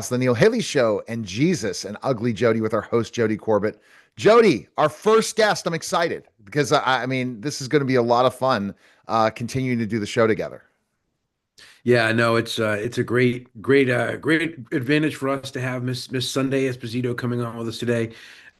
The Neil Haley Show and Jesus and Ugly Jody with our host, Jody Corbet. Jody, our first guest. I'm excited because I mean, this is going to be a lot of fun continuing to do the show together. Yeah, no, it's a great advantage for us to have Miss Sunday Esposito coming on with us today,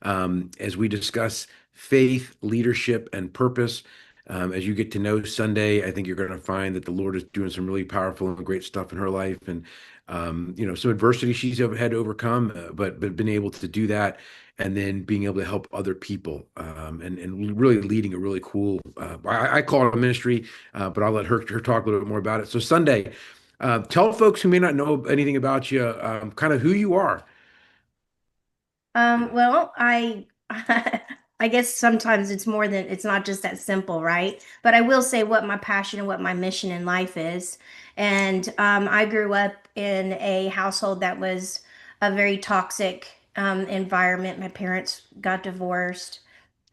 as we discuss faith, leadership, and purpose. As you get to know Sunday, I think you're going to find that the Lord is doing some really powerful and great stuff in her life, and some adversity she's had to overcome, but been able to do that, and then being able to help other people, and really leading a really cool. I call it a ministry, but I'll let her talk a little bit more about it. So Sunday, tell folks who may not know anything about you, kind of who you are. Well, I guess sometimes it's not just that simple, right? But I will say what my passion and what my mission in life is. And I grew up in a household that was a very toxic environment. My parents got divorced.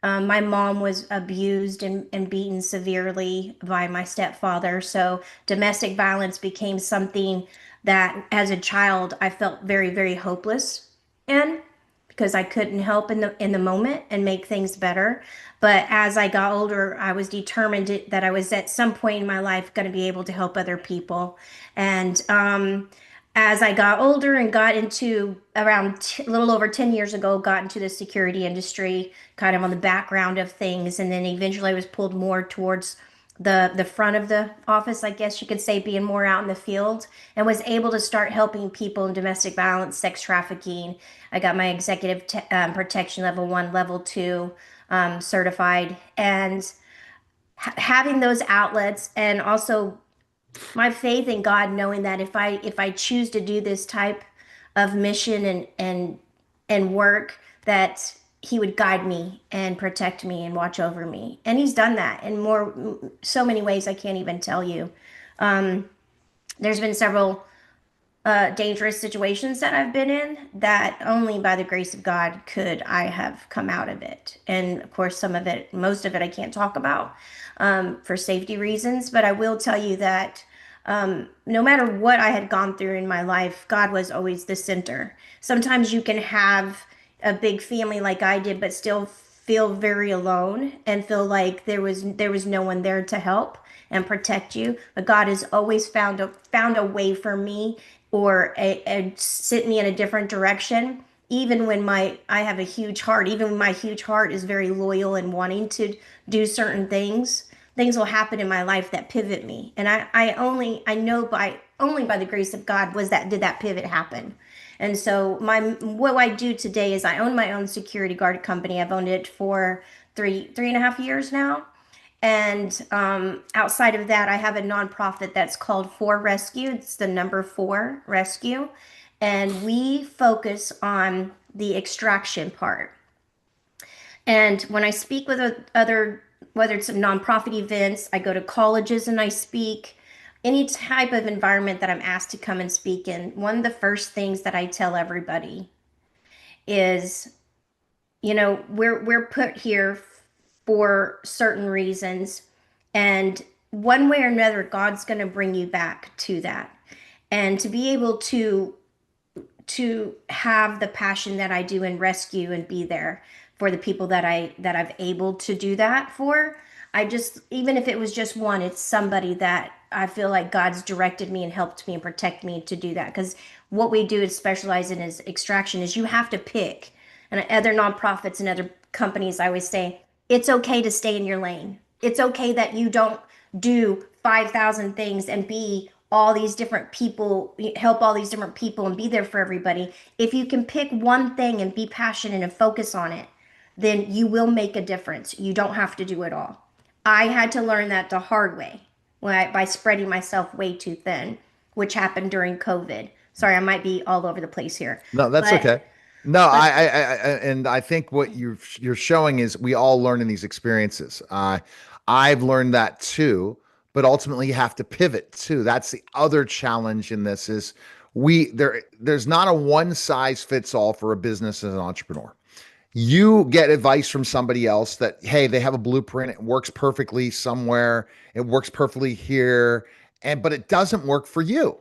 My mom was abused and beaten severely by my stepfather. So domestic violence became something that, as a child, I felt very, very hopeless in because I couldn't help in the moment and make things better. But as I got older, I was determined that I was at some point in my life going to be able to help other people. And as I got older and got into a little over 10 years ago, got into the security industry, kind of on the background of things. And then eventually I was pulled more towards the front of the office, I guess you could say, being more out in the field, and was able to start helping people in domestic violence, sex trafficking. I got my executive protection level 1, level 2 certified. And having those outlets, and also my faith in God, knowing that if I choose to do this type of mission and work, that He would guide me and protect me and watch over me. And He's done that in so many ways I can't even tell you. Um, there's been several dangerous situations that I've been in that only by the grace of God could I have come out of it. And of course, most of it, I can't talk about for safety reasons. But I will tell you that no matter what I had gone through in my life, God was always the center. Sometimes you can have a big family like I did, but still feel very alone and feel like there was no one there to help and protect you. But God has always found a way for me, or sit me in a different direction. Even when I have a huge heart, even when my huge heart is very loyal and wanting to do certain things, things will happen in my life that pivot me. And I know by only by the grace of God did that pivot happen. And so what I do today is I own my own security guard company. I've owned it for three and a half years now. And outside of that, I have a nonprofit that's called 4Rescue. It's the number 4Rescue. And we focus on the extraction part. And when I speak with other, whether it's nonprofit events, I go to colleges and I speak, any type of environment that I'm asked to come and speak in, one of the first things that I tell everybody is, we're put here for certain reasons, and one way or another, God's going to bring you back to that. And to be able to have the passion that I do in rescue and be there for the people that I've able to do that for. I just, even if it was just one, it's somebody that I feel like God's directed me and helped me and protect me to do that. Because what we do is specialize in is extraction, is you have to pick. And other nonprofits and other companies, I always say, it's okay to stay in your lane. It's okay that you don't do 5,000 things and be all these different people, help all these different people and be there for everybody. If you can pick one thing and be passionate and focus on it, then you will make a difference. You don't have to do it all. I had to learn that the hard way by spreading myself way too thin, which happened during COVID. Sorry, I might be all over the place here, No, that's but okay. No, but and I think what you're showing is we all learn in these experiences. I've learned that too, but ultimately you have to pivot too. That's the other challenge in this is there's not a one size fits all for a business as an entrepreneur. You get advice from somebody else that, hey, they have a blueprint, it works perfectly somewhere, it works perfectly here, but it doesn't work for you.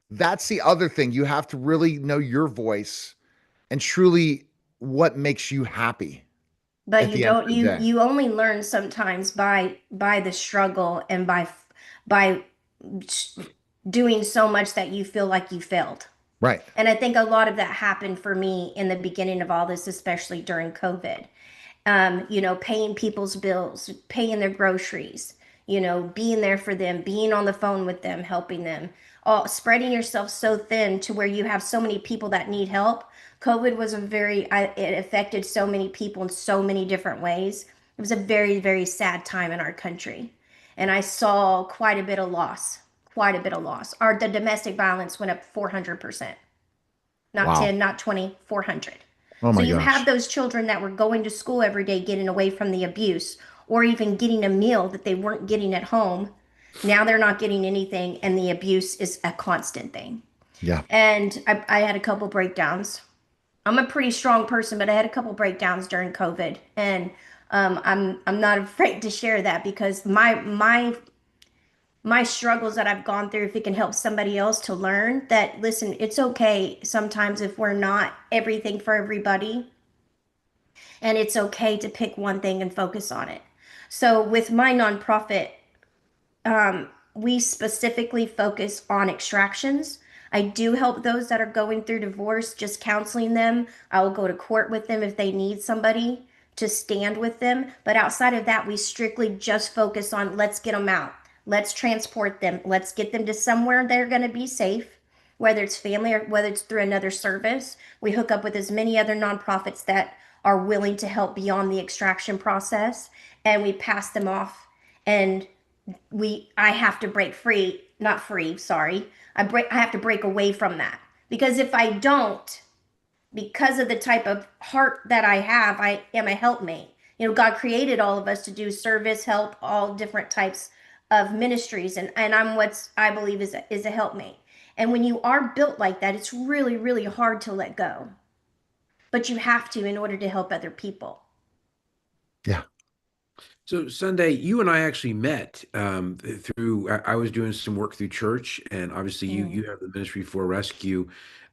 That's the other thing. You have to really know your voice and truly what makes you happy But at you the end don't, of the day. you only learn sometimes by the struggle and by doing so much that you feel like you failed. Right. And I think a lot of that happened for me in the beginning of all this, especially during COVID. Paying people's bills, paying their groceries, being there for them, being on the phone with them, helping them, all spreading yourself so thin to where you have so many people that need help. COVID was it affected so many people in so many different ways. It was a very, very sad time in our country. And I saw quite a bit of loss, quite a bit of loss. The domestic violence went up 400%, not Wow. 10, not 20, 400. Oh So my you have gosh. those children that were going to school every day, getting away from the abuse, or even getting a meal that they weren't getting at home. Now they're not getting anything, and the abuse is a constant thing. Yeah. And I had a couple breakdowns. I'm a pretty strong person, but I had a couple breakdowns during COVID, and I'm not afraid to share that because my struggles that I've gone through, if it can help somebody else to learn that, listen, it's okay sometimes if we're not everything for everybody, and it's okay to pick one thing and focus on it. So with my nonprofit, we specifically focus on extractions. I do help those that are going through divorce, just counseling them. I will go to court with them if they need somebody to stand with them. But outside of that, we strictly just focus on let's get them out. Let's transport them. Let's get them to somewhere they're going to be safe, whether it's family or whether it's through another service. We hook up with as many other nonprofits that are willing to help beyond the extraction process, and we pass them off. And I have to break free, not free, sorry. I have to break away from that. Because if I don't, because of the type of heart that I have, I am a helpmate. God created all of us to do service, help, all different types of ministries, and I'm what's I believe is a helpmate. And when you are built like that, it's really, really hard to let go. But you have to in order to help other people. Yeah. So Sunday, you and I actually met through. I was doing some work through church, and obviously you Mm. have the ministry for rescue.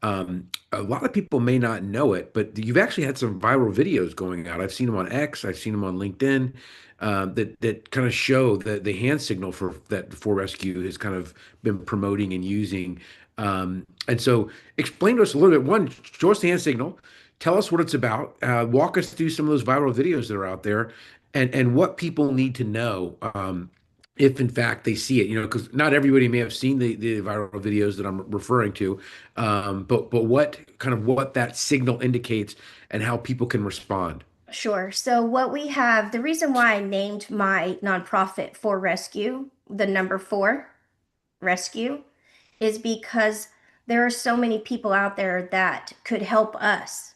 A lot of people may not know it, but you've actually had some viral videos going out. I've seen them on X, I've seen them on LinkedIn, that kind of show the hand signal for that for rescue has kind of been promoting and using. And so, explain to us a little bit. One, show us the hand signal. Tell us what it's about. Walk us through some of those viral videos that are out there, and what people need to know, if in fact they see it, because not everybody may have seen the viral videos that I'm referring to, but what that signal indicates and how people can respond. Sure. So, what we have, the reason why I named my nonprofit For Rescue, the number four, rescue, is because there are so many people out there that could help us.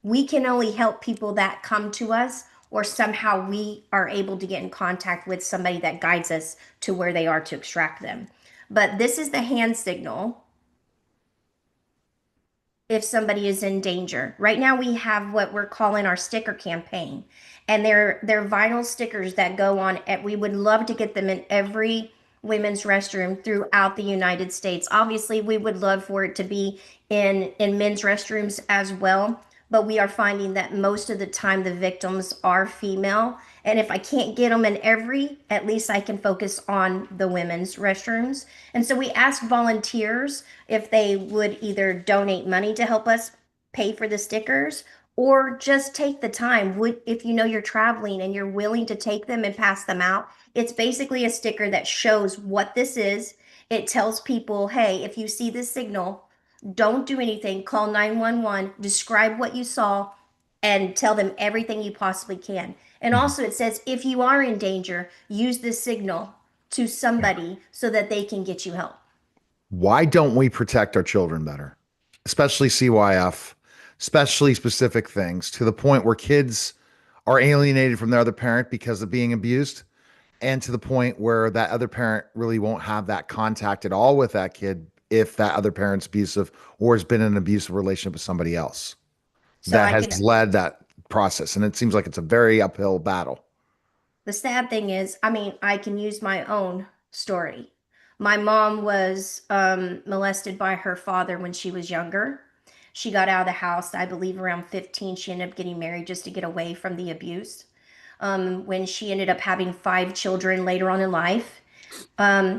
We can only help people that come to us, or somehow we are able to get in contact with somebody that guides us to where they are to extract them. But this is the hand signal if somebody is in danger. Right now we have what we're calling our sticker campaign. And they're vinyl stickers that go on we would love to get them in every women's restroom throughout the United States. Obviously, we would love for it to be in men's restrooms as well, but we are finding that most of the time the victims are female. And if I can't get them in every, at least I can focus on the women's restrooms. And so we ask volunteers if they would either donate money to help us pay for the stickers, or just take the time. If you know you're traveling and you're willing to take them and pass them out, it's basically a sticker that shows what this is. It tells people, hey, if you see this signal, don't do anything. Call 911, describe what you saw, and tell them everything you possibly can. And Mhm. also, it says if you are in danger, use this signal to Yeah. somebody so that they can get you help. Why don't we protect our children better? Especially CYF, especially specific things to the point where kids are alienated from their other parent because of being abused, and to the point where that other parent really won't have that contact at all with that kid if that other parent's abusive or has been in an abusive relationship with somebody else So that I has can led that process. And it seems like it's a very uphill battle. The sad thing is, I mean, I can use my own story. My mom was molested by her father when she was younger. She got out of the house, I believe, around 15. She ended up getting married just to get away from the abuse. When she ended up having 5 children later on in life,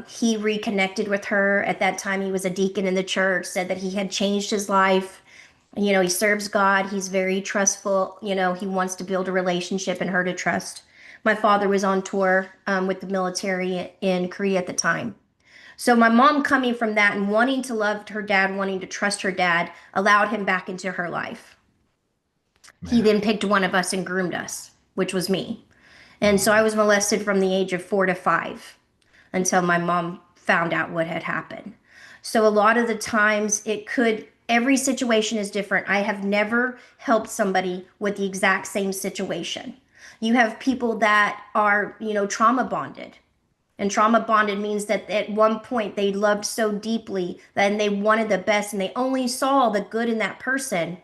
he reconnected with her. At that time, he was a deacon in the church, said that he had changed his life. You know, he serves God. He's very trustful. You know, he wants to build a relationship and her to trust. My father was on tour with the military in Korea at the time. So my mom coming from that and wanting to love her dad, wanting to trust her dad, allowed him back into her life. He Man. then picked one of us and groomed us, which was me. And so I Mm. was molested from the age of 4 to 5 until my mom found out what had happened. So a lot of the times every situation is different. I have never helped somebody with the exact same situation. You have people that are, trauma bonded. And trauma bonded means that at one point they loved so deeply and they wanted the best and they only saw the good in that person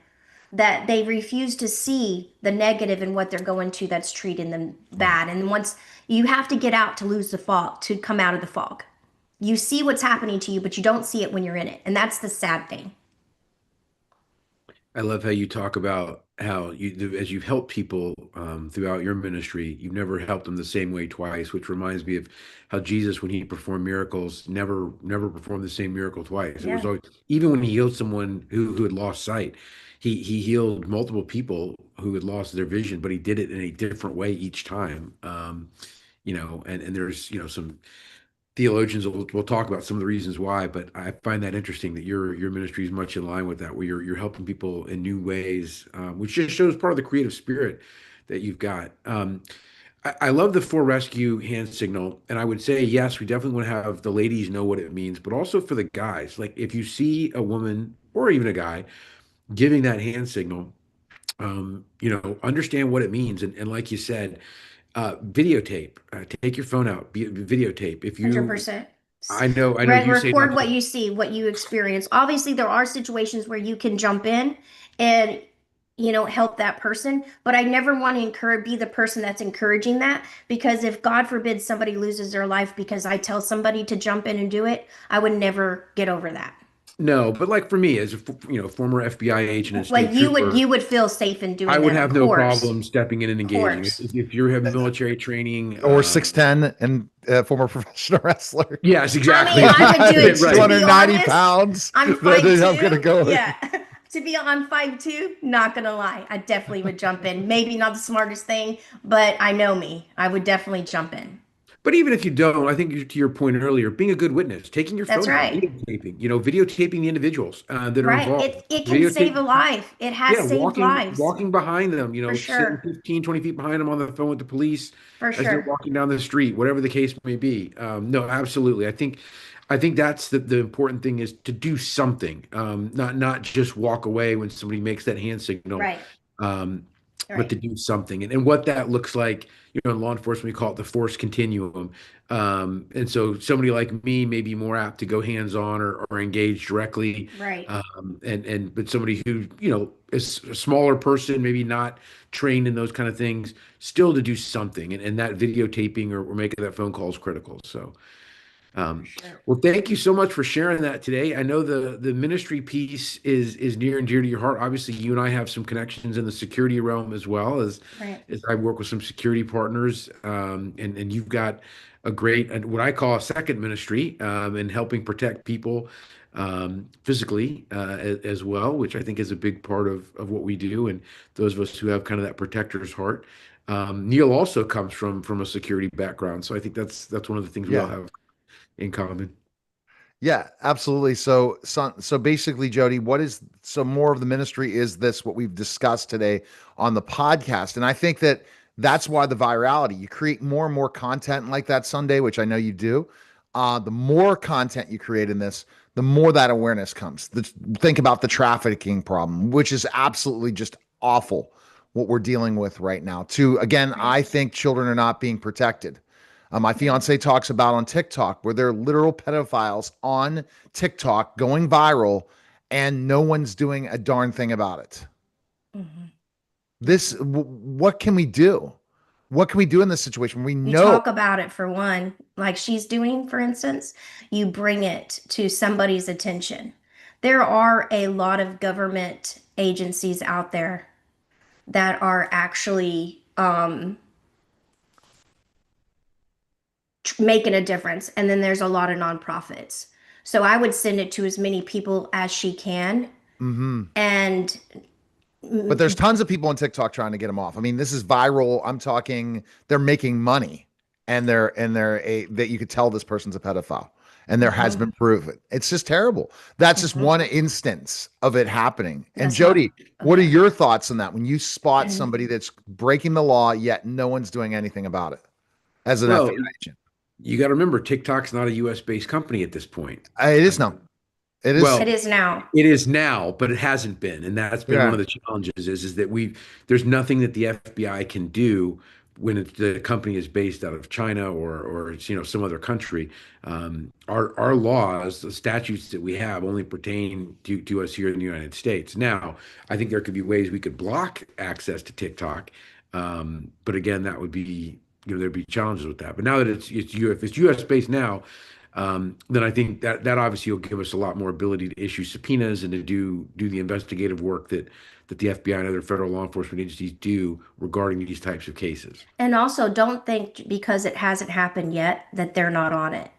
that they refuse to see the negative in what they're going to that's treating them Right. bad. And once you have to get out to lose the fog, to come out of the fog. You see what's happening to you, but you don't see it when you're in it. And that's the sad thing. I love how you talk about how as you've helped people throughout your ministry, you've never helped them the same way twice, which reminds me of how Jesus, when he performed miracles, never performed the same miracle twice. It was Yeah. always, even when he healed someone who had lost sight, he healed multiple people who had lost their vision, but he did it in a different way each time. And there's some theologians will talk about some of the reasons why, but I find that interesting that your ministry is much in line with that, where you're helping people in new ways, which just shows part of the creative spirit that you've got. I love the for rescue hand signal, and I would say yes, we definitely want to have the ladies know what it means, but also for the guys. Like if you see a woman or even a guy giving that hand signal, understand what it means, and like you said, videotape. Take your phone out, videotape. If you 100%. I know you say not Record to. what you see, what you experience. Obviously, there are situations where you can jump in and help that person, but I never want to be the person that's encouraging that, because if God forbid somebody loses their life because I tell somebody to jump in and do it, I would never get over that. No, but like for me as a former FBI agent and Like state trooper, you would feel safe in I doing would that, of have no course. problem stepping in and Of engaging. course. If you're having military training, Or 6'10" and former professional wrestler. yes, I mean, exactly. I would do it to Right. be 290 honest. pounds. I'm Then five I'm gonna two. go. Yeah. To be on 5'2", not gonna lie. I definitely would jump in. Maybe not the smartest thing, but I know me. I would definitely jump in. But even if you don't, I think to your point earlier, being a good witness, taking your That's phone out, right. videotaping the individuals that are Right. involved, It can save a videotape. life. It has Yeah, saved walking lives. walking behind them, For sitting sure. 15, 20 feet behind them on the phone with the police For as they're sure. walking down the street, whatever the case may be. No, absolutely. I think that's the important thing is to do something, not just walk away when somebody makes that hand signal, Right. um, but Right. to do something. And what that looks like, in law enforcement, we call it the force continuum. And so somebody like me may be more apt to go hands-on or engage directly. Right. But somebody who, is a smaller person, maybe not trained in those kind of things, still to do something. And that videotaping or making that phone call is critical. So For um, sure. well, thank you so much for sharing that today. I know the ministry piece is near and dear to your heart. Obviously, you and I have some connections in the security realm as well Right. as I work with some security partners, and you've got a great what I call a second ministry in helping protect people physically as well, which I think is a big part of what we do. And those of us who have kind of that protector's heart. Neil also comes from a security background, so I think that's one of the things we all Yeah. have in common. Yeah, absolutely. So basically, Jody, so more of the ministry is this what we've discussed today on the podcast, and I think that's why the virality. You create more and more content like that Sunday, which I know you do. The more content you create in this, the more that awareness comes. Think about the trafficking problem, which is absolutely just awful what we're dealing with right now. Again, Right. I think children are not being protected. My fiance talks about on TikTok where there are literal pedophiles on TikTok going viral and no one's doing a darn thing about it. Hmm. What can we do? What can we do in this situation? We You know. talk about it for one, like she's doing, for instance, you bring it to somebody's attention. There are a lot of government agencies out there that are actually making a difference. And then there's a lot of nonprofits. So I would send it to as many people as she can. Hmm. And But there's tons of people on TikTok trying to get them off. I mean, this is viral. I'm talking, they're making money, and they're a that you could tell this person's a pedophile, and there has Mhm, been proven. It's just terrible. That's just mhm. one instance of it happening. And That's not Jody, what are okay. your thoughts on that when you spot somebody that's breaking the law yet no one's doing anything about it as an Well, FBI agent? you got to remember, TikTok's not a US based company at this point. It Uh, is now. It is. It well, is now. it is now, but it hasn't been, and that's been one Yeah. of the challenges. Is that there's nothing that the FBI can do when the company is based out of China or it's some other country. Our laws, the statutes that we have, only pertain to us here in the United States. Now, I think there could be ways we could block access to TikTok, but again, that would be there'd be challenges with that. But now that if it's U.S. based now, then I think that obviously will give us a lot more ability to issue subpoenas and to do the investigative work that the FBI and other federal law enforcement agencies do regarding these types of cases. And also, don't think because it hasn't happened yet that they're not on it.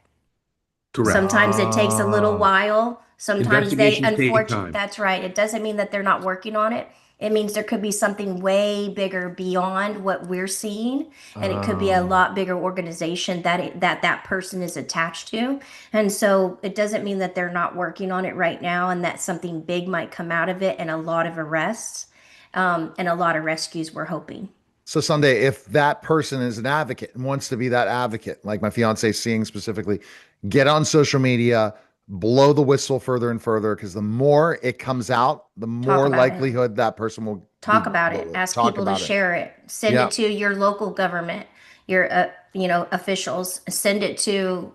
Correct. Sometimes it takes a little Oh, while. Sometimes they, Investigations take unfortunately, time. that's right. It doesn't mean that they're not working on it. It means there could be something way bigger beyond what we're seeing, and it could be a oh. lot bigger organization that that person is attached to. And so it doesn't mean that they're not working on it right now, and that something big might come out of it, and a lot of arrests, and a lot of rescues. We're hoping. So Sunday, if that person is an advocate and wants to be that advocate, like my fiance is seeing specifically, get on social media, blow the whistle further and further, because the more it comes out, the Talk more about it. likelihood that person will Talk be about it. Ask talk people to about it. share it. Send Yeah. it to your local government, your officials. Send it to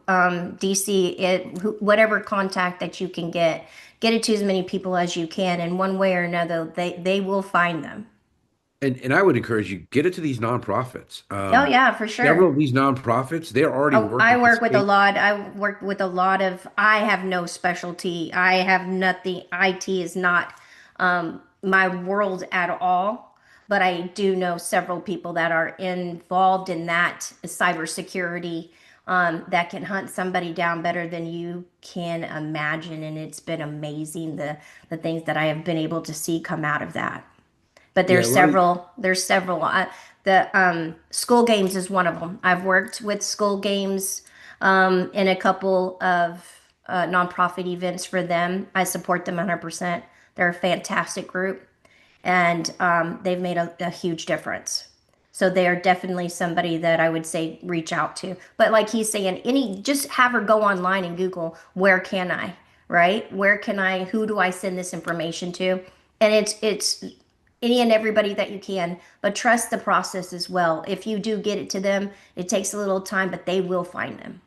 DC. Whatever contact that you can get. Get it to as many people as you can. In one way or another, they will find them. And I would encourage you get it to these nonprofits. Oh yeah, for sure. Several of these nonprofits, they're already Oh, working with state. I work with a lot of, I have no specialty. I have nothing. IT is not my world at all. But I do know several people that are involved in that cybersecurity that can hunt somebody down better than you can imagine. And it's been amazing the things that I have been able to see come out of that. But Yeah, a lot of there's several. The school games is one of them. I've worked with school games in a couple of nonprofit events for them. I support them 100%. They're a fantastic group, and they've made a huge difference. So they are definitely somebody that I would say reach out to. But like he's saying, just have her go online and Google where can I, right? Where can I? Who do I send this information to? And it's any and everybody that you can, but trust the process as well. If you do get it to them, it takes a little time, but they will find them.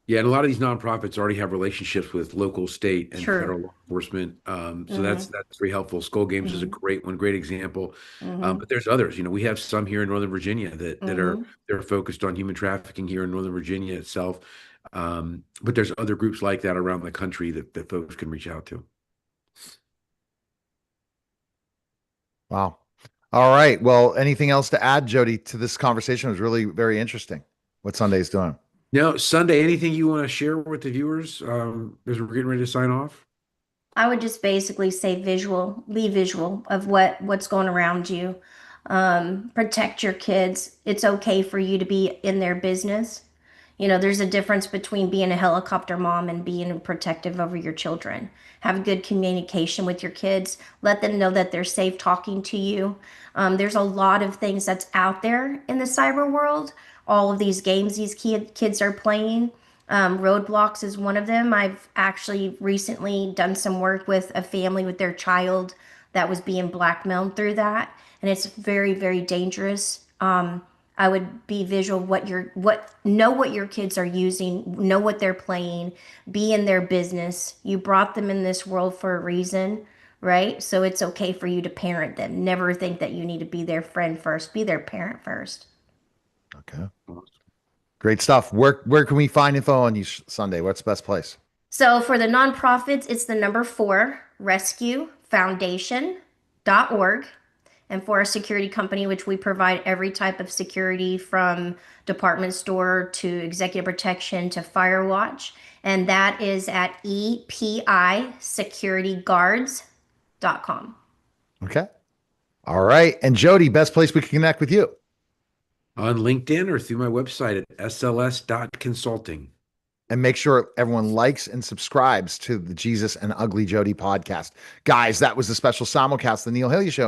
Yeah, and a lot of these nonprofits already have relationships with local, state, and True. federal law enforcement. So Mm-hmm. that's very helpful. Skull Games is a Mm-hmm. great one, great example. Mm-hmm. But there's others. We have some here in Northern Virginia that are Mm-hmm. they're focused on human trafficking here in Northern Virginia itself. But there's other groups like that around the country that folks can reach out to. Wow. All right. Well, anything else to add, Jody, to this conversation? It was really very interesting what Sunday's doing. Now, Sunday, anything you want to share with the viewers as we're getting ready to sign off? I would just basically say visual, be visual of what's going around you. Protect your kids. It's okay for you to be in their business. There's a difference between being a helicopter mom and being protective over your children. Have good communication with your kids. Let them know that they're safe talking to you. There's a lot of things that's out there in the cyber world. All of these games these kids are playing. Roadblocks is one of them. I've actually recently done some work with a family with their child that was being blackmailed through that, and it's very, very dangerous. I would be visual know what your kids are using, know what they're playing, be in their business. You brought them in this world for a reason. right? So it's okay for you to parent them. Never think that you need to be their friend first. Be their parent first. Okay. Great stuff. Where can we find info on you, Sondae? What's the best place? So for the nonprofits, it's the number 4, rescuefoundation.org. And for a security company, which we provide every type of security from department store to executive protection to fire watch. And that is at epисecurityguards.com. Okay. All right. And Jody, best place we can connect with you. On LinkedIn or through my website at sls.consulting. And make sure everyone likes and subscribes to the Jesus and Ugly Jody podcast. Guys, that was a special simulcast, the Neil Haley Show.